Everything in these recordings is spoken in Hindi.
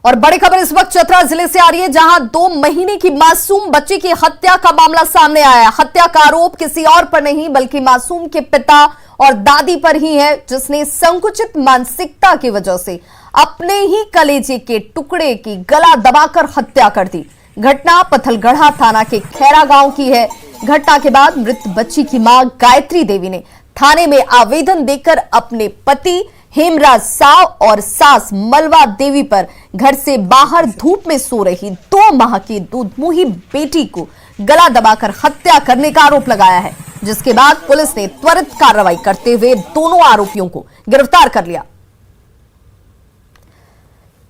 और बड़ी खबर इस वक्त चतरा जिले से आ रही है, जहां 2 महीने की मासूम बच्ची की हत्या का मामला सामने आया। हत्या का आरोप किसी और पर नहीं बल्कि मासूम के पिता और दादी पर ही है, जिसने संकुचित मानसिकता की वजह से अपने ही कलेजे के टुकड़े की गला दबाकर हत्या कर दी। घटना पथलगढ़ा थाना के खैरा गांव की है। घटना के बाद मृत बच्ची की मां गायत्री देवी ने थाने में आवेदन देकर अपने पति हेमराज साव और सास मलवा देवी पर घर से बाहर धूप में सो रही 2 माह की दूधमुही बेटी को गला दबाकर हत्या करने का आरोप लगाया है, जिसके बाद पुलिस ने त्वरित कार्रवाई करते हुए दोनों आरोपियों को गिरफ्तार कर लिया।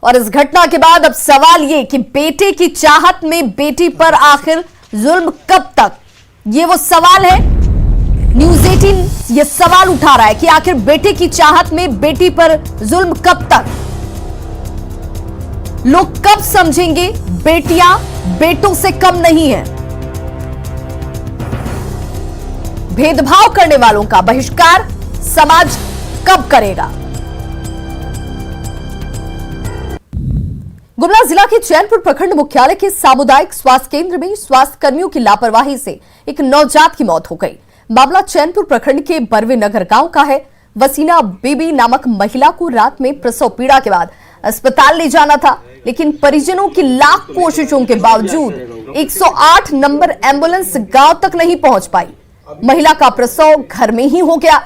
और इस घटना के बाद अब सवाल ये कि बेटे की चाहत में बेटी पर आखिर जुल्म कब तक, ये वो सवाल है। न्यूज़ 18 ये सवाल उठा रहा है कि आखिर बेटे की चाहत में बेटी पर जुल्म कब तक। लोग कब समझेंगे बेटियां बेटों से कम नहीं है। भेदभाव करने वालों का बहिष्कार समाज कब करेगा। गुमला जिला के चैनपुर प्रखंड मुख्यालय के सामुदायिक स्वास्थ्य केंद्र में स्वास्थ्य कर्मियों की लापरवाही से एक नवजात की मौत हो गई। मामला चैनपुर प्रखंड के बरवे नगर गांव का है। वसीना बीबी नामक महिला को रात में प्रसव पीड़ा के बाद अस्पताल ले जाना था, लेकिन परिजनों की लाख कोशिशों के बावजूद 108 नंबर एम्बुलेंस गांव तक नहीं पहुंच पाई। महिला का प्रसव घर में ही हो गया।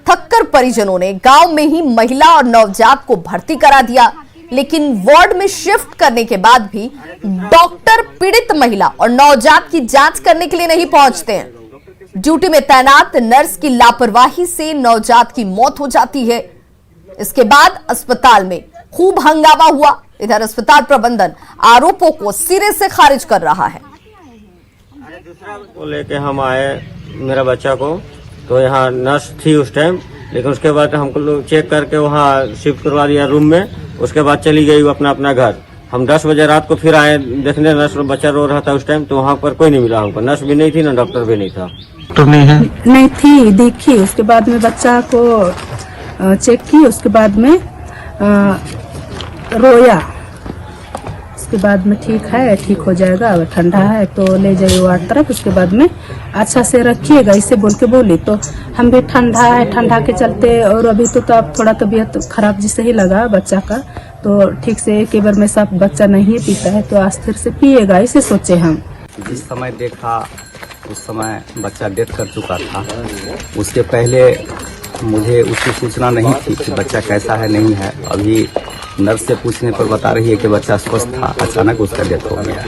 थककर परिजनों ने गांव में ही महिला और नवजात को भर्ती करा दिया, लेकिन वार्ड में शिफ्ट करने के बाद भी डॉक्टर पीड़ित महिला और नवजात की जांच करने के लिए नहीं पहुंचते हैं। ड्यूटी में तैनात नर्स की लापरवाही से नवजात की मौत हो जाती है। इसके बाद अस्पताल में खूब हंगामा हुआ। इधर अस्पताल प्रबंधन आरोपों को सिरे से खारिज कर रहा है। वो लेके हम आए मेरा बच्चा को, तो यहाँ नर्स थी उस टाइम, लेकिन उसके बाद हमको लोग चेक करके वहाँ शिफ्ट करवा दिया रूम में। उसके बाद चली गई वो अपना घर। हम 10 बजे रात को फिर आए देखने, नर्स बच्चा रो रहा था उस टाइम, तो वहाँ पर कोई नहीं मिला हमको। नर्स भी नहीं थी ना डॉक्टर भी नहीं था। तो नहीं थी, देखी। उसके बाद में बच्चा को चेक की, उसके बाद में रोया। उसके बाद में ठीक है, ठीक हो जाएगा, अगर ठंडा है तो ले जाइए वार्ड तरफ। उसके बाद में अच्छा से रखिएगा, इसे बोल के बोली। तो हम भी ठंडा है, ठंडा के चलते, और अभी तो अब थोड़ा तबीयत खराब जैसे ही लगा बच्चा का, तो ठीक से एक बार में सब बच्चा नहीं पीता है, तो अस्थिर से पिएगा, इसे सोचे हम। जिस समय देखा उस समय बच्चा डेथ कर चुका था। उसके पहले मुझे उसकी सूचना नहीं थी कि बच्चा कैसा है नहीं है। अभी नर्स से पूछने पर बता रही है कि बच्चा स्वस्थ था, अचानक उसका डेथ हो गया।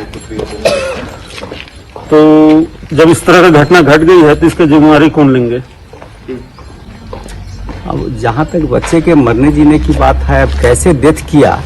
तो जब इस तरह का घटना घट गई है तो इसका जिम्मेवारी कौन लेंगे? अब जहाँ तक बच्चे के मरने जीने की बात है, अब कैसे डेथ किया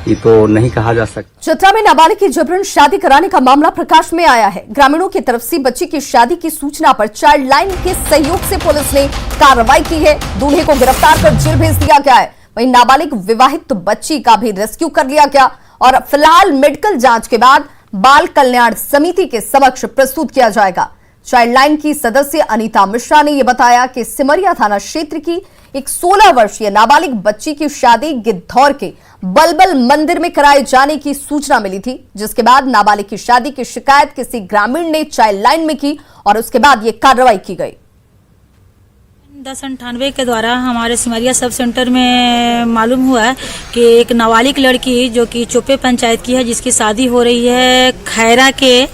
ये तो नहीं कहा जा सकता। चतरा में नाबालिग की जबरन शादी कराने का मामला प्रकाश में आया है। ग्रामीणों की तरफ से बच्ची की शादी की सूचना पर चाइल्ड लाइन के सहयोग से पुलिस ने कार्रवाई की है। दूल्हे को गिरफ्तार कर जेल भेज दिया गया है। वहीं नाबालिग विवाहित बच्ची का भी रेस्क्यू कर लिया गया और फिलहाल मेडिकल जांच के बाद बाल कल्याण समिति के समक्ष प्रस्तुत किया जाएगा। चाइल्ड लाइन की सदस्य अनीता मिश्रा ने यह बताया कि सिमरिया थाना क्षेत्र की एक 16 वर्षीय नाबालिग बच्ची की शादी गिद्धौर के बलबल मंदिर में कराए जाने की सूचना मिली थी, जिसके बाद नाबालिग की शादी की शिकायत किसी ग्रामीण ने चाइल्ड लाइन में की और उसके बाद यह कार्रवाई की गई। 1098 के द्वारा हमारे सिमरिया सब सेंटर में मालूम हुआ है कि एक नाबालिग लड़की जो कि चोपे पंचायत की है, जिसकी शादी हो रही है खैरा के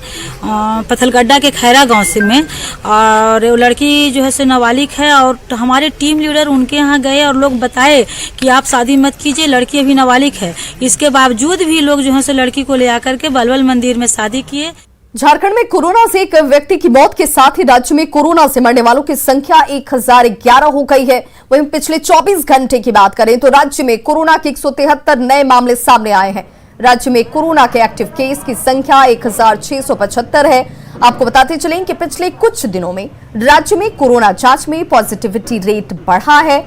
पथलगड्ढा के खैरा गांव से में, और वो लड़की जो है सो नाबालिग है। और हमारे टीम लीडर उनके यहाँ गए और लोग बताए कि आप शादी मत कीजिए, लड़की अभी नाबालिग है। इसके बावजूद भी लोग जो है सो लड़की को ले आकर के बलबल मंदिर में शादी किए। झारखंड में कोरोना से एक व्यक्ति की मौत के साथ ही राज्य में कोरोना से मरने वालों की संख्या 1011 हो गई है। वहीं पिछले 24 घंटे की बात करें तो राज्य में कोरोना के 173 नए मामले सामने आए हैं। राज्य में कोरोना के एक्टिव केस की संख्या 1675 है। आपको बताते चलें कि पिछले कुछ दिनों में राज्य में कोरोना जांच में पॉजिटिविटी रेट बढ़ा है।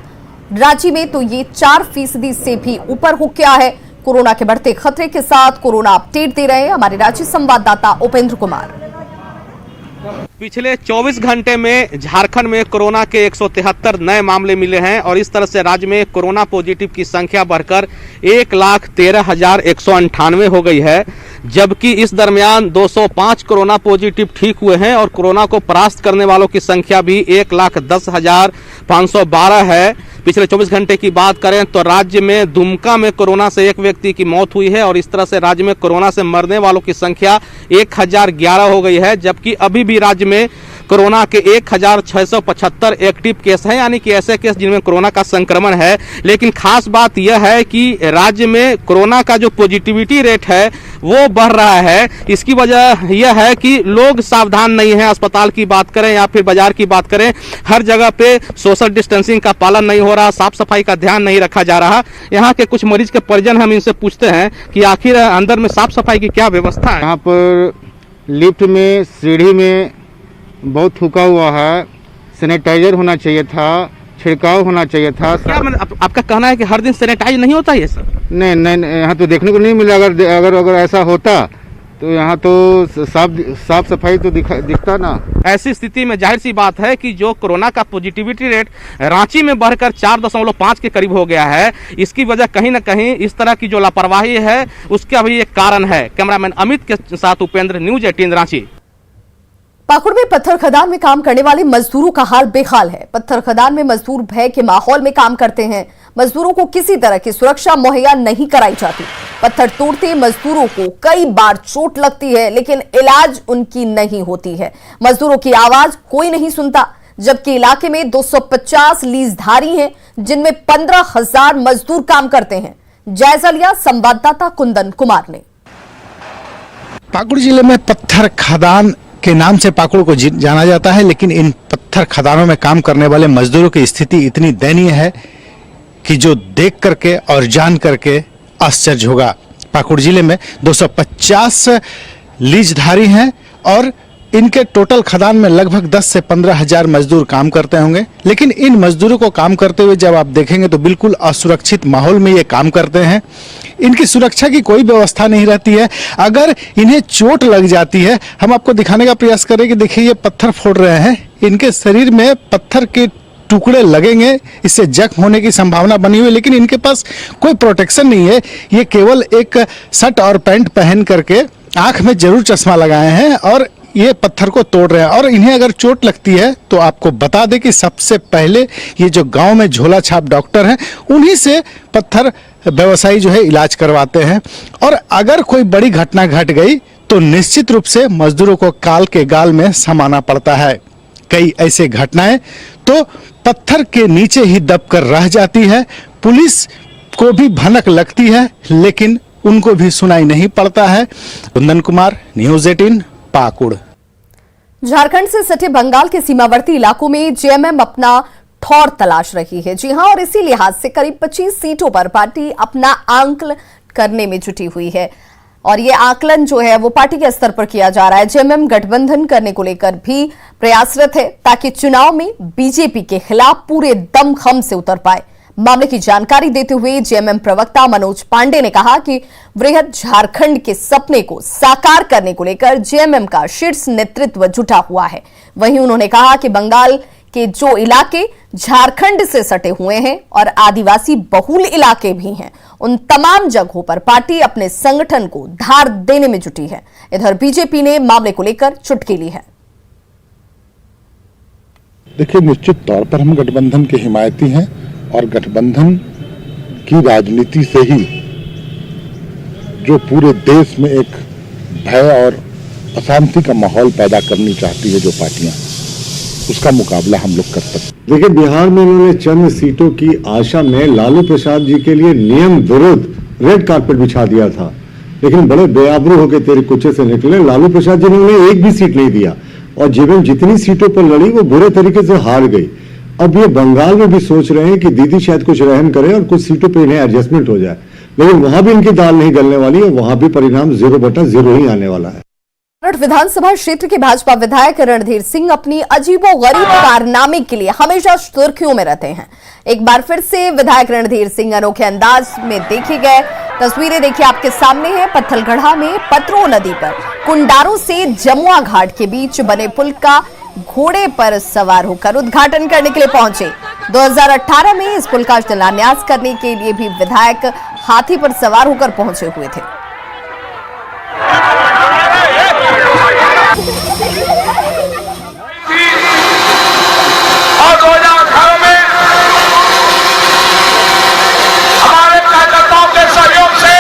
राज्य में तो ये 4% से भी ऊपर हो गया है। कोरोना के बढ़ते खतरे के साथ कोरोना अपडेट दे रहे हैं हमारे राज्य संवाददाता उपेंद्र कुमार। पिछले 24 घंटे में झारखंड में कोरोना के 173 नए मामले मिले हैं और इस तरह से राज्य में कोरोना पॉजिटिव की संख्या बढ़कर 1,13,198 हो गई है, जबकि इस दरमियान 205 कोरोना पॉजिटिव ठीक हुए हैं और कोरोना को परास्त करने वालों की संख्या भी 1,10,512 है। पिछले 24 घंटे की बात करें तो राज्य में दुमका में कोरोना से एक व्यक्ति की मौत हुई है और इस तरह से राज्य में कोरोना से मरने वालों की संख्या 1011 हो गई है, जबकि अभी भी राज्य में कोरोना के 1,675 एक्टिव केस हैं, यानी कि ऐसे केस जिनमें कोरोना का संक्रमण है। लेकिन खास बात यह है कि राज्य में कोरोना का जो पॉजिटिविटी रेट है वो बढ़ रहा है। इसकी वजह यह है कि लोग सावधान नहीं है। अस्पताल की बात करें या फिर बाजार की बात करें, हर जगह पे सोशल डिस्टेंसिंग का पालन नहीं हो रहा, साफ सफाई का ध्यान नहीं रखा जा रहा। यहाँ के कुछ मरीज के परिजन हम इनसे पूछते हैं कि आखिर अंदर में साफ सफाई की क्या व्यवस्था है। यहाँ पर लिफ्ट में, सीढ़ी में बहुत थूका हुआ है, सैनिटाइजर होना चाहिए था, छिड़काव होना चाहिए था। क्या आपका कहना है कि हर दिन सैनिटाइज नहीं होता है सर? नहीं, यहाँ तो देखने को नहीं मिला। अगर ऐसा होता तो यहाँ तो साफ सफाई तो दिखता ना। ऐसी स्थिति में जाहिर सी बात है कि जो कोरोना का पॉजिटिविटी रेट रांची में बढ़कर 4.5 के करीब हो गया है, इसकी वजह कहीं न कहीं इस तरह की जो लापरवाही है उसका भी एक कारण है। कैमरामैन अमित के साथ उपेंद्र, न्यूज 18 रांची। पाकुड़ में पत्थर खदान में काम करने वाले मजदूरों का हाल बेहाल है। पत्थर खदान में मजदूर भय के माहौल में काम करते हैं। मजदूरों को किसी तरह की सुरक्षा मुहैया नहीं कराई जाती। पत्थर तोड़ते मजदूरों को कई बार चोट लगती है, लेकिन इलाज उनकी नहीं होती है। मजदूरों की आवाज कोई नहीं सुनता, जबकि इलाके में 250 लीजधारी हैं, जिनमें 15,000 मजदूर काम करते हैं। जायजा लिया संवाददाता कुंदन कुमार ने। पाकुड़ जिले में पत्थर खदान के नाम से पाकुड़ को जाना जाता है, लेकिन इन पत्थर खदानों में काम करने वाले मजदूरों की स्थिति इतनी दयनीय है कि जो देख करके और जान करके आश्चर्य होगा। पाकुड़ जिले में 250 लीजधारी हैं और इनके टोटल खदान में लगभग 10 से 15,000 मजदूर काम करते होंगे, लेकिन इन मजदूरों को काम करते हुए जब आप देखेंगे तो बिल्कुल असुरक्षित माहौल में ये काम करते हैं। इनकी सुरक्षा की कोई व्यवस्था नहीं रहती है। अगर इन्हें चोट लग जाती है, हम आपको दिखाने का प्रयास करें कि देखिए ये पत्थर फोड़ रहे हैं, इनके शरीर में पत्थर के टुकड़े लगेंगे, इससे जख्म होने की संभावना बनी हुई है, लेकिन इनके पास कोई प्रोटेक्शन नहीं है। ये केवल एक शर्ट और पैंट पहन करके आंख में जरूर चश्मा लगाए हैं और ये पत्थर को तोड़ रहे हैं। और इन्हें अगर चोट लगती है तो आपको बता दें कि सबसे पहले ये जो गांव में झोला छाप डॉक्टर हैं, उन्हीं से पत्थर व्यवसायी जो है इलाज करवाते हैं। और अगर कोई बड़ी घटना घट गई तो निश्चित रूप से मजदूरों को काल के गाल में समाना पड़ता है। कई ऐसे घटनाएं तो पत्थर के नीचे ही दबकर रह जाती है। पुलिस को भी भनक लगती है, लेकिन उनको भी सुनाई नहीं पड़ता है। कुंदन कुमार, न्यूज 18 पाकुड़। झारखंड से सटे बंगाल के सीमावर्ती इलाकों में जेएमएम अपना ठौर तलाश रही है। जी हां, और इसी लिहाज से करीब 25 सीटों पर पार्टी अपना आंकलन करने में जुटी हुई है और ये आकलन जो है वो पार्टी के स्तर पर किया जा रहा है। जेएमएम गठबंधन करने को लेकर भी प्रयासरत है ताकि चुनाव में बीजेपी के खिलाफ पूरे दमखम से उतर पाए। मामले की जानकारी देते हुए जेएमएम प्रवक्ता मनोज पांडे ने कहा कि वृहद झारखंड के सपने को साकार करने को लेकर जेएमएम का शीर्ष नेतृत्व जुटा हुआ है। वहीं उन्होंने कहा कि बंगाल के जो इलाके झारखंड से सटे हुए हैं और आदिवासी बहुल इलाके भी हैं, उन तमाम जगहों पर पार्टी अपने संगठन को धार देने में जुटी है। इधर बीजेपी ने मामले को लेकर चुटकी ली है। देखिए, निश्चित तौर पर हम गठबंधन के हिमायती हैं और गठबंधन की राजनीति से ही जो पूरे देश में एक भय और अशांति का माहौल पैदा करनी चाहती है जो पार्टियां, उसका मुकाबला हम लोग कर सकते हैं। देखिए, बिहार में उन्होंने चंद सीटों की आशा में लालू प्रसाद जी के लिए नियम विरुद्ध रेड कारपेट बिछा दिया था, लेकिन बड़े बेआबरू होकर तेरे कुचे से निकले। लालू प्रसाद जी ने उन्हें एक भी सीट नहीं दिया और जेएमएम जितनी सीटों पर लड़ी वो बुरे तरीके से हार गई। अब ये बंगाल में भी सोच रहे हैं कि दीदी शायद कुछ रहम करे और कुछ सीटों पे इन्हें एडजस्टमेंट हो जाए, लेकिन वहां भी इनकी दाल नहीं गलने वाली और वहां भी परिणाम 0/0 ही आने वाला है। विधानसभा क्षेत्र के भाजपा विधायक रणधीर सिंह अपनी अजीबोगरीब कारनामे के लिए हमेशा सुर्खियों में रहते हैं। एक बार फिर से विधायक रणधीर सिंह अनोखे अंदाज में देखे गए। तस्वीरें देखिए आपके सामने हैं। पत्थलगढ़ा में पतरो नदी पर कुंडारों से जमुआ घाट के बीच बने पुल का घोड़े पर सवार होकर उद्घाटन करने के लिए पहुंचे। 2018 में इस पुल का शिलान्यास करने के लिए भी विधायक हाथी पर सवार होकर पहुंचे हुए थे। और 2018 में हमारे कार्यकर्ताओं के सहयोग से,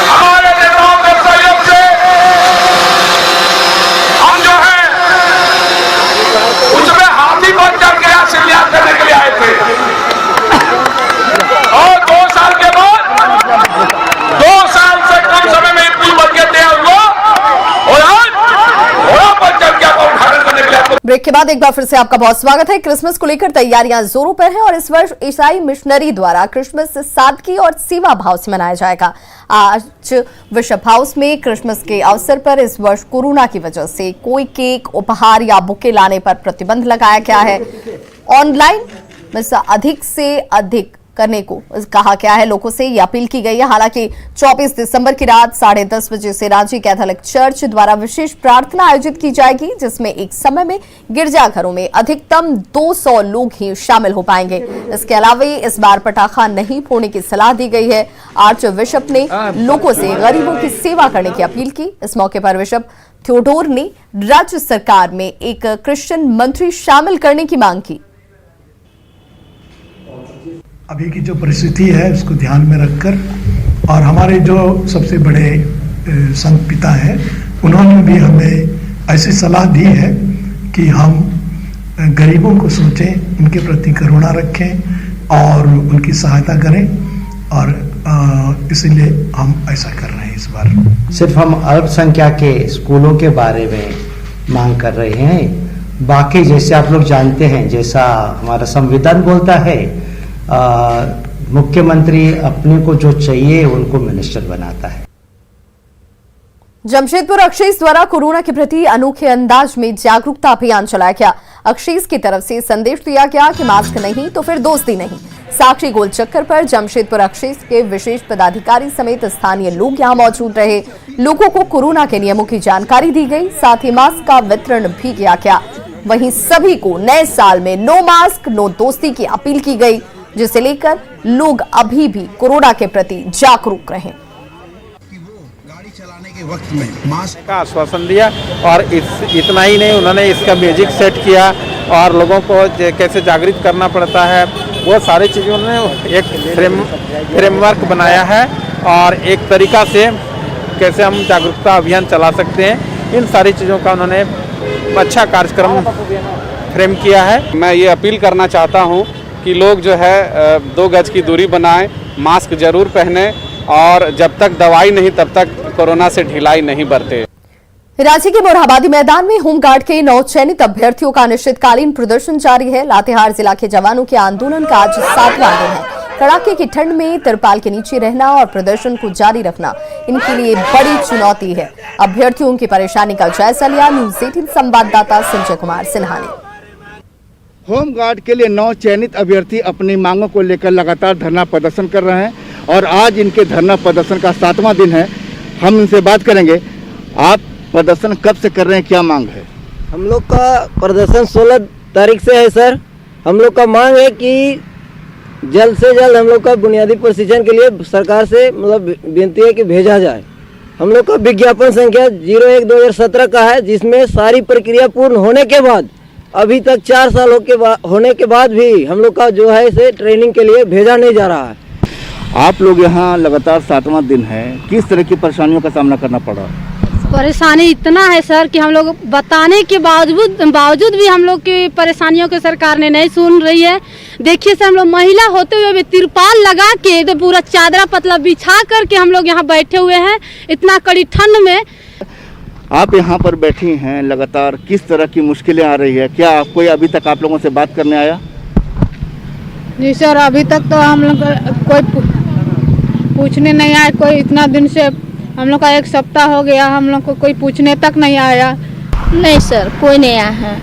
हमारे नेताओं के सहयोग से हम जो है उसमें हाथी पर चढ़ के शिलान्यास करने के लिए आए थे। और 2 साल के बाद 2 साल से कम समय में पुल बन के तैयार हुआ और आज घोड़ा पर चढ़ के आपको उद्घाटन करने के लिए। ब्रेक के बाद एक बार फिर से आपका बहुत स्वागत है। क्रिसमस को लेकर तैयारियां जोरों पर हैं और इस वर्ष ईसाई मिशनरी द्वारा क्रिसमस सादगी और सेवा भाव से मनाया जाएगा। आज बिशप हाउस में क्रिसमस के अवसर पर इस वर्ष कोरोना की वजह से कोई केक, उपहार या बुके लाने पर प्रतिबंध लगाया गया है। ऑनलाइन में अधिक से अधिक करने को कहा गया है। लोगों से ये अपील की गई है। हालांकि 24 दिसंबर की रात 10:30 बजे से रांची कैथोलिक चर्च द्वारा विशेष प्रार्थना आयोजित की जाएगी, जिसमें एक समय में गिरजाघरों में अधिकतम 200 लोग ही शामिल हो पाएंगे। इसके अलावा इस बार पटाखा नहीं फोड़ने की सलाह दी गई है। आर्च बिशप ने लोगों से गरीबों की सेवा करने की अपील की। इस मौके पर बिशप थियोडोर ने राज्य सरकार में एक क्रिश्चियन मंत्री शामिल करने की मांग की। अभी की जो परिस्थिति है उसको ध्यान में रखकर और हमारे जो सबसे बड़े संत पिता हैं उन्होंने भी हमें ऐसी सलाह दी है कि हम गरीबों को सोचें, उनके प्रति करुणा रखें और उनकी सहायता करें और इसीलिए हम ऐसा कर रहे हैं। इस बार सिर्फ हम अल्पसंख्यक के स्कूलों के बारे में मांग कर रहे हैं। बाकी जैसे आप लोग जानते हैं, जैसा हमारा संविधान बोलता है, मुख्यमंत्री अपने को जो चाहिए उनको मिनिस्टर बनाता है। जमशेदपुर अक्षेस द्वारा कोरोना के प्रति अनोखे अंदाज में जागरूकता अभियान चलाया गया। अक्षेस की तरफ से संदेश दिया गया कि मास्क नहीं तो फिर दोस्ती नहीं। साक्षी गोल चक्कर पर जमशेदपुर अक्षेस के विशेष पदाधिकारी समेत स्थानीय लोग यहां मौजूद रहे। लोगों को कोरोना के नियमों की जानकारी दी गई, साथ ही मास्क का वितरण भी किया गया। वहीं सभी को नए साल में नो मास्क नो दोस्ती की अपील की गई, जिसे लेकर लोग अभी भी कोरोना के प्रति जागरूक रहें। गाड़ी चलाने के वक्त में मास्क का आश्वासन दिया और इतना ही नहीं, उन्होंने इसका म्यूजिक सेट किया और लोगों को कैसे जागृत करना पड़ता है वो सारी चीज़ों उन्होंने एक फ्रेमवर्क बनाया है और एक तरीका से कैसे हम जागरूकता अभियान चला सकते हैं, इन सारी चीज़ों का उन्होंने अच्छा कार्यक्रम फ्रेम किया है। मैं ये अपील करना चाहता हूँ कि लोग जो है 2 गज की दूरी बनाएं, मास्क जरूर पहने और जब तक दवाई नहीं तब तक कोरोना से ढिलाई नहीं बरते। रांची के मोरहाबादी मैदान में होमगार्ड के 9 चयनित अभ्यर्थियों का अनिश्चितकालीन प्रदर्शन जारी है। लातेहार जिला के जवानों के आंदोलन का आज 7वां दिन है। कड़ाके की ठंड में तिरपाल के नीचे रहना और प्रदर्शन को जारी रखना इनके लिए बड़ी चुनौती है। अभ्यर्थियों की परेशानी का जायजा लिया न्यूज़ 18 संवाददाता संजय कुमार सिन्हा ने। होमगार्ड के लिए 9 चयनित अभ्यर्थी अपनी मांगों को लेकर लगातार धरना प्रदर्शन कर रहे हैं और आज इनके धरना प्रदर्शन का 7वां दिन है। हम इनसे बात करेंगे। आप प्रदर्शन कब से कर रहे हैं, क्या मांग है? हम लोग का प्रदर्शन 16 तारीख से है सर। हम लोग का मांग है कि जल्द से जल्द हम लोग का बुनियादी प्रशिक्षण के लिए सरकार से मतलब विनती है कि भेजा जाए। हम लोग का विज्ञापन संख्या 01/2017 का है, जिसमें सारी प्रक्रिया पूर्ण होने के बाद अभी तक 4 साल होने के बाद भी हम लोग का जो है इसे ट्रेनिंग के लिए भेजा नहीं जा रहा है। आप लोग यहाँ लगातार 7वां दिन है, किस तरह की परेशानियों का सामना करना पड़ा? परेशानी इतना है सर कि हम लोग बताने के बावजूद भी हम लोग की परेशानियों के सरकार ने नहीं सुन रही है। देखिए सर, हम लोग महिला होते हुए भी तिरपाल लगा के तो पूरा चादरा पतला बिछा करके हम लोग यहाँ बैठे हुए हैं इतना कड़ी ठंड में। आप यहाँ पर बैठी हैं लगातार, किस तरह की मुश्किलें आ रही है? क्या कोई अभी तक आप लोगों से बात करने आया? जी सर, अभी तक तो हम लोग कोई पूछने नहीं आया। कोई इतना दिन से हम लोग का 1 सप्ताह हो गया, हम लोग को कोई पूछने तक नहीं आया। नहीं सर, कोई नहीं आया है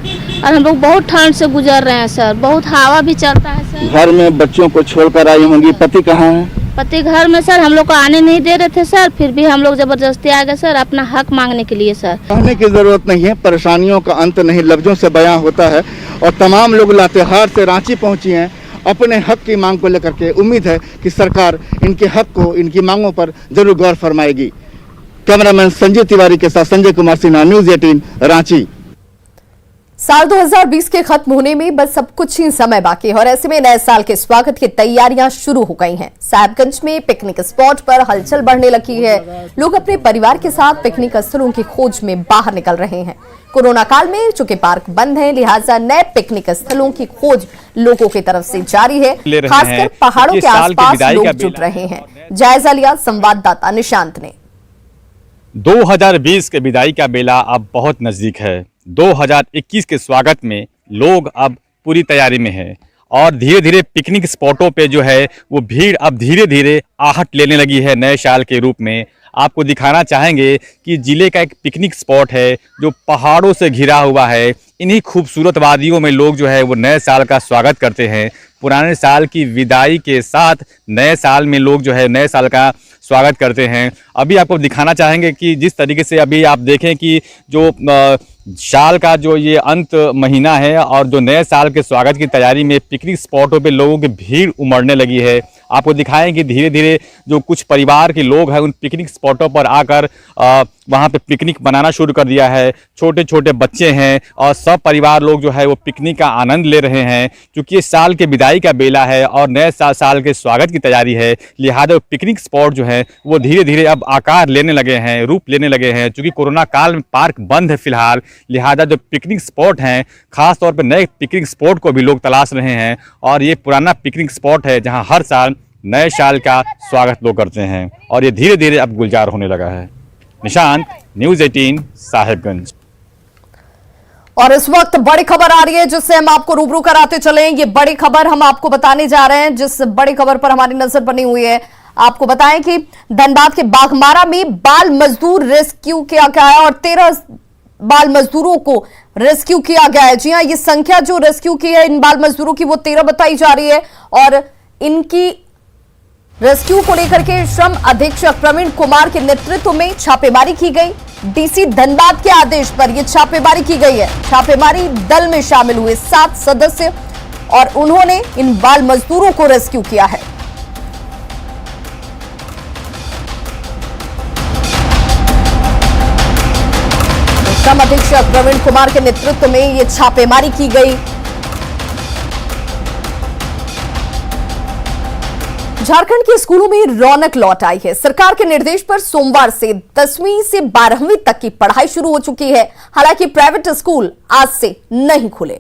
और हम लोग बहुत ठंड से गुजर रहे हैं सर। बहुत हवा भी चलता है सर। घर में बच्चों को छोड़कर आई होंगी, पति कहाँ है? पति घर में सर हम लोग को आने नहीं दे रहे थे सर, फिर भी हम लोग जबरदस्ती आ गए सर अपना हक मांगने के लिए सर। कहने की जरूरत नहीं है, परेशानियों का अंत नहीं लफ्जों से बयां होता है और तमाम लोग लातेहार से रांची पहुंची हैं अपने हक की मांग को लेकर के। उम्मीद है कि सरकार इनके हक को, इनकी मांगों पर जरूर गौर फरमाएगी। कैमरामैन संजय तिवारी के साथ संजय कुमार सिन्हा, न्यूज 18 रांची। साल 2020 के खत्म होने में बस अब कुछ ही समय बाकी है और ऐसे में नए साल के स्वागत की तैयारियां शुरू हो गई हैं। साहिबगंज में पिकनिक स्पॉट पर हलचल बढ़ने लगी है। लोग अपने परिवार के साथ पिकनिक स्थलों की खोज में बाहर निकल रहे हैं। कोरोना काल में चूंकि पार्क बंद है, लिहाजा नए पिकनिक स्थलों की खोज लोगों की तरफ से जारी है। खासकर पहाड़ों के आसपास लोग जुट रहे हैं। जायजा लिया संवाददाता निशांत ने। 2020 के विदाई का बेला अब बहुत नजदीक है। 2021 के स्वागत में लोग अब पूरी तैयारी में हैं और धीरे धीरे पिकनिक स्पॉटों पे जो है वो भीड़ अब धीरे धीरे आहट लेने लगी है नए साल के रूप में। आपको दिखाना चाहेंगे कि जिले का एक पिकनिक स्पॉट है जो पहाड़ों से घिरा हुआ है। इन्हीं खूबसूरत वादियों में लोग जो है वो नए साल का स्वागत करते हैं। पुराने साल की विदाई के साथ नए साल में लोग जो है नए साल का स्वागत करते हैं। अभी आपको दिखाना चाहेंगे कि जिस तरीके से अभी आप देखें कि जो साल का जो ये अंत महीना है और जो नए साल के स्वागत की तैयारी में पिकनिक स्पॉटों पे लोगों की भीड़ उमड़ने लगी है। आपको दिखाएं कि धीरे धीरे जो कुछ परिवार के लोग हैं उन पिकनिक स्पॉटों पर आकर वहाँ पे पिकनिक बनाना शुरू कर दिया है। छोटे छोटे बच्चे हैं और सब परिवार लोग जो है वो पिकनिक का आनंद ले रहे हैं। क्योंकि ये साल के विदाई का बेला है और नए साल के स्वागत की तैयारी है, लिहाजा पिकनिक स्पॉट जो है वो धीरे धीरे अब आकार लेने लगे हैं, रूप लेने लगे हैं। चूँकि कोरोना काल में पार्क बंद है फिलहाल, लिहाजा जो पिकनिक स्पॉट हैं खास तौर पर नए पिकनिक स्पॉट को भी लोग तलाश रहे हैं। और ये पुराना पिकनिक स्पॉट है जहाँ हर साल नए साल का स्वागत लोग करते हैं और ये धीरे धीरे अब गुलजार होने लगा है। निशांत, न्यूज 18 साहिबगंज। और इस वक्त बड़ी खबर आ रही है जिससे हम आपको रूबरू कराते चले। ये बड़ी खबर हम आपको बताने जा रहे हैं, जिस बड़ी खबर पर हमारी नजर बनी हुई है। आपको बताएं कि धनबाद के बाघमारा में बाल मजदूर रेस्क्यू किया गया है और 13 बाल मजदूरों को रेस्क्यू किया गया है। जी हां, ये संख्या जो रेस्क्यू की है इन बाल मजदूरों की वो 13 बताई जा रही है और इनकी रेस्क्यू को लेकर के श्रम अधीक्षक प्रवीण कुमार के नेतृत्व में छापेमारी की गई। डीसी धनबाद के आदेश पर यह छापेमारी की गई है। छापेमारी दल में शामिल हुए 7 सदस्य और उन्होंने इन बाल मजदूरों को रेस्क्यू किया है। श्रम अधीक्षक प्रवीण कुमार के नेतृत्व में यह छापेमारी की गई। झारखंड के स्कूलों में रौनक लौट आई है। सरकार के निर्देश पर सोमवार से 10वीं से 12वीं तक की पढ़ाई शुरू हो चुकी है। हालांकि प्राइवेट स्कूल आज से नहीं खुले।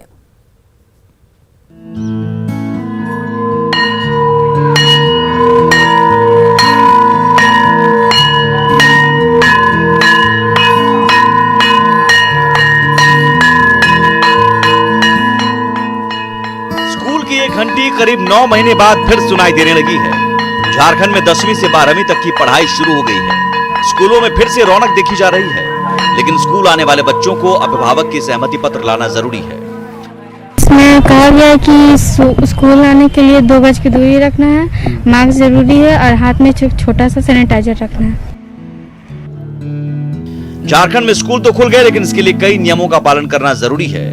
की एक घंटी करीब 9 महीने बाद फिर सुनाई देने लगी है। झारखंड में 10वीं से 12वीं तक की पढ़ाई शुरू हो गई है। स्कूलों में फिर से रौनक देखी जा रही है, लेकिन स्कूल आने वाले बच्चों को अभिभावक की सहमति पत्र लाना जरूरी है। इसमें कहा गया है कि स्कूल आने के लिए 2 गज की दूरी रखना है, मास्क जरूरी है और हाथ में छोटा सा सैनिटाइजर रखना है। झारखंड में स्कूल तो खुल गए, लेकिन इसके लिए कई नियमों का पालन करना जरूरी है।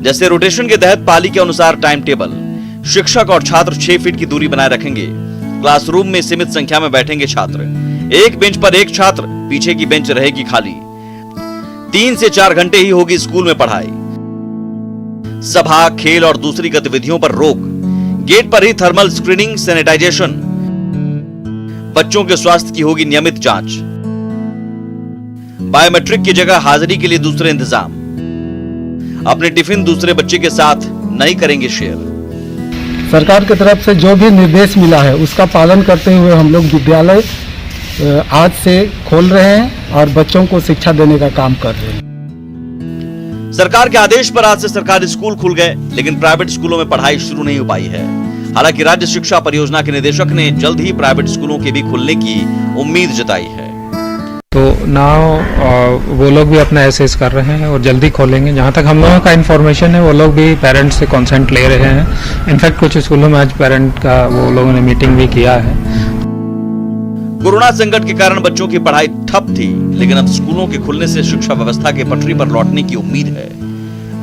जैसे रोटेशन के तहत पाली के अनुसार टाइम टेबल, शिक्षक और छात्र 6 फीट की दूरी बनाए रखेंगे। क्लासरूम में सीमित संख्या में बैठेंगे छात्र। एक बेंच पर एक छात्र, पीछे की बेंच रहेगी खाली। 3 से 4 घंटे ही होगी स्कूल में पढ़ाई। सभा, खेल और दूसरी गतिविधियों पर रोक। गेट पर ही थर्मल स्क्रीनिंग, सैनिटाइजेशन। बच्चों के स्वास्थ्य की होगी नियमित जांच। बायोमेट्रिक की जगह हाजिरी के लिए दूसरे इंतजाम। अपने टिफिन दूसरे बच्चे के साथ नहीं करेंगे शेयर। सरकार की तरफ से जो भी निर्देश मिला है उसका पालन करते हुए हम लोग विद्यालय आज से खोल रहे हैं और बच्चों को शिक्षा देने का काम कर रहे हैं। सरकार के आदेश पर आज से सरकारी स्कूल खुल गए, लेकिन प्राइवेट स्कूलों में पढ़ाई शुरू नहीं हो पाई है। हालांकि राज्य शिक्षा परियोजना के निदेशक ने जल्द ही प्राइवेट स्कूलों के भी खुलने की उम्मीद जताई है। तो नाउ वो लोग भी अपना एसेस कर रहे हैं और जल्दी खोलेंगे। जहाँ तक हम लोगों का इन्फॉर्मेशन है वो लोग भी पेरेंट्स से कंसेंट ले रहे हैं। इनफैक्ट कुछ स्कूलों में आज पेरेंट का वो लोगों ने मीटिंग भी किया है। कोरोना संकट के कारण बच्चों की पढ़ाई ठप थी, लेकिन अब स्कूलों के खुलने से शिक्षा व्यवस्था के पटरी पर लौटने की उम्मीद है।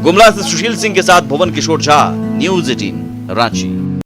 गुमला से सुशील सिंह के साथ भुवन किशोर झा, न्यूज़ 18 रांची।